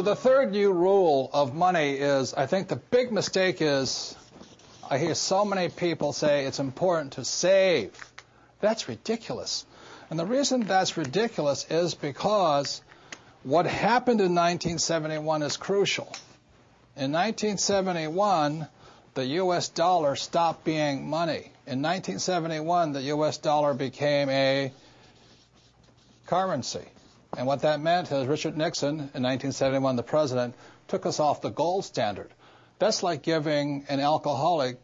So the third new rule of money is, I think the big mistake is, I hear so many people say it's important to save. That's ridiculous. And the reason that's ridiculous is because what happened in 1971 is crucial. In 1971, the U.S. dollar stopped being money. In 1971, the U.S. dollar became a currency. And what that meant is Richard Nixon, in 1971, the president, took us off the gold standard. That's like giving an alcoholic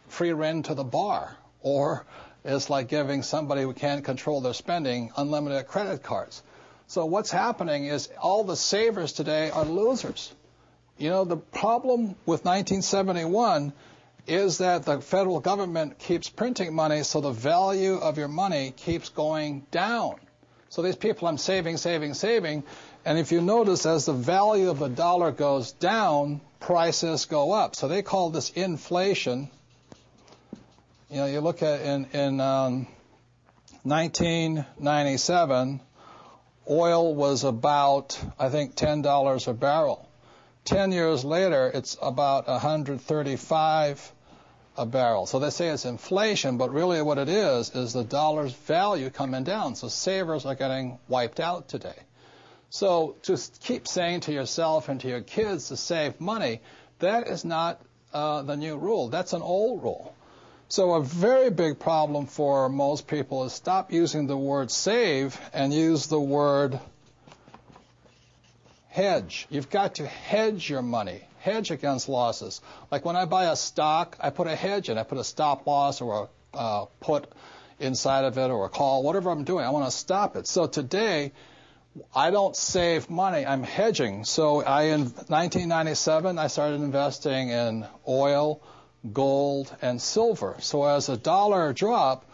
free rein to the bar, or it's like giving somebody who can't control their spending unlimited credit cards. So what's happening is all the savers today are losers. You know, the problem with 1971 is that the federal government keeps printing money, so the value of your money keeps going down. So these people, I'm saving, and if you notice, as the value of the dollar goes down, prices go up. So they call this inflation. You know, you look at in 1997, oil was about, I think, $10 a barrel. 10 years later, it's about 135 a barrel. So they say it's inflation, but really what it is the dollar's value coming down. So savers are getting wiped out today. So to keep saying to yourself and to your kids to save money, that is not the new rule. That's an old rule. So a very big problem for most people is stop using the word save and use the word hedge. You've got to hedge your money, hedge against losses. Like when I buy a stock, I put a hedge in. I put a stop loss or a put inside of it or a call, whatever I'm doing. I want to stop it. So today, I don't save money. I'm hedging. So in 1997, I started investing in oil, gold, and silver. So as the dollar dropped,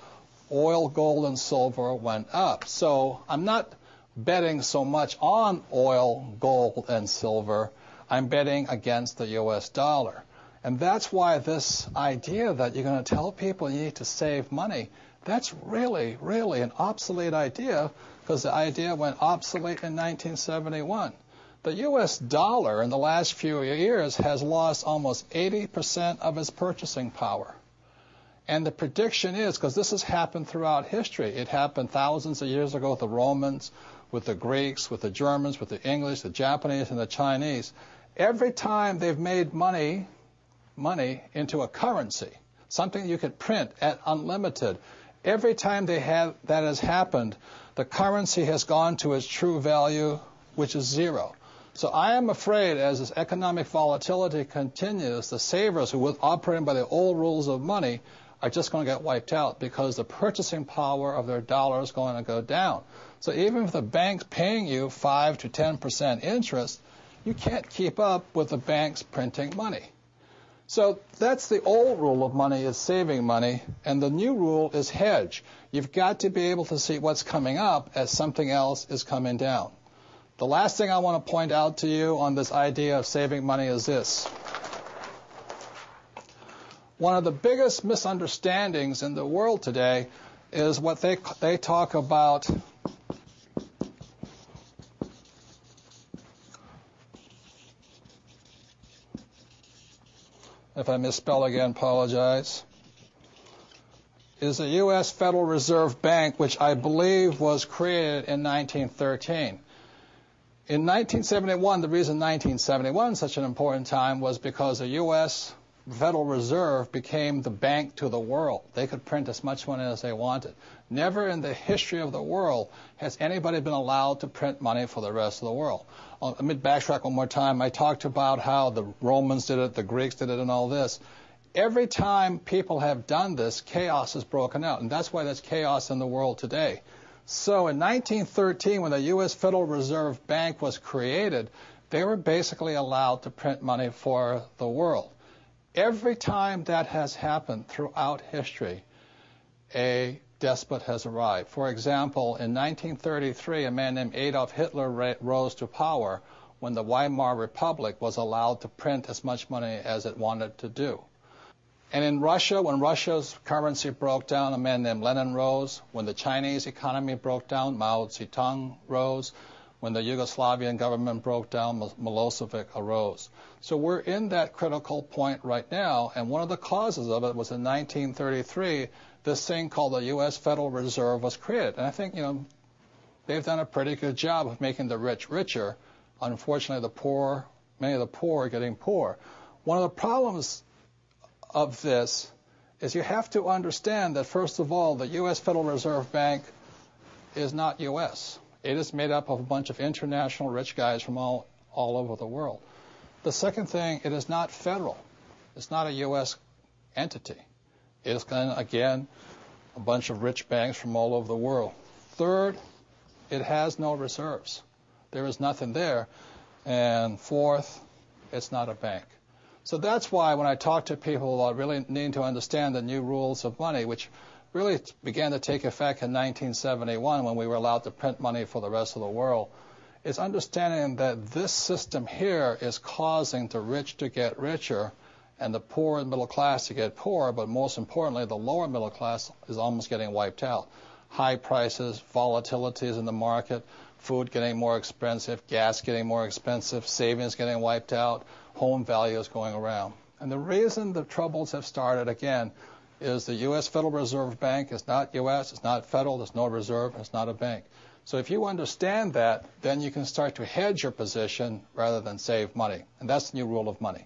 oil, gold, and silver went up. So I'm not betting so much on oil, gold, and silver. I'm betting against the U.S. dollar. And that's why this idea that you're going to tell people you need to save money, that's really, really an obsolete idea, because the idea went obsolete in 1971. The U.S. dollar in the last few years has lost almost 80% of its purchasing power. And the prediction is, because this has happened throughout history, it happened thousands of years ago with the Romans, with the Greeks, with the Germans, with the English, the Japanese, and the Chinese. Every time they've made money into a currency, something you could print at unlimited, every time that has happened, the currency has gone to its true value, which is zero. So I am afraid as this economic volatility continues, the savers who were operating by the old rules of money are just going to get wiped out because the purchasing power of their dollar is going to go down. So even if the bank's paying you 5 to 10% interest, you can't keep up with the banks printing money. So that's the old rule of money, is saving money, and the new rule is hedge. You've got to be able to see what's coming up as something else is coming down. The last thing I want to point out to you on this idea of saving money is this. One of the biggest misunderstandings in the world today is what they talk about if I misspell again, apologize, is the U.S. Federal Reserve Bank, which I believe was created in 1913. In 1971, the reason 1971 is such an important time was because the U.S. Federal Reserve became the bank to the world. They could print as much money as they wanted. Never in the history of the world has anybody been allowed to print money for the rest of the world. Let me backtrack one more time. I talked about how the Romans did it, the Greeks did it, and all this. Every time people have done this, chaos has broken out, and that's why there's chaos in the world today. So in 1913, when the U.S. Federal Reserve Bank was created, they were basically allowed to print money for the world. Every time that has happened throughout history, a despot has arrived. For example, in 1933, a man named Adolf Hitler rose to power when the Weimar Republic was allowed to print as much money as it wanted to do. And in Russia, when Russia's currency broke down, a man named Lenin rose. When the Chinese economy broke down, Mao Zedong rose. When the Yugoslavian government broke down, Milosevic arose. So we're in that critical point right now, and one of the causes of it was in 1933, this thing called the U.S. Federal Reserve was created. And I think, they've done a pretty good job of making the rich richer. Unfortunately, many of the poor are getting poor. One of the problems of this is you have to understand that, first of all, the U.S. Federal Reserve Bank is not U.S. It is made up of a bunch of international rich guys from all over the world. The second thing, it is not federal. It's not a U.S. entity. It is, again, a bunch of rich banks from all over the world. Third, it has no reserves. There is nothing there. And fourth, it's not a bank. So that's why when I talk to people about really needing to understand the new rules of money, which really began to take effect in 1971 when we were allowed to print money for the rest of the world, is understanding that this system here is causing the rich to get richer and the poor and middle class to get poorer, but most importantly, the lower middle class is almost getting wiped out. High prices, volatilities in the market, food getting more expensive, gas getting more expensive, savings getting wiped out, home values going around. And the reason the troubles have started, again, is the U.S. Federal Reserve Bank is not U.S., it's not federal, there's no reserve, it's not a bank. So if you understand that, then you can start to hedge your position rather than save money. And that's the new rule of money.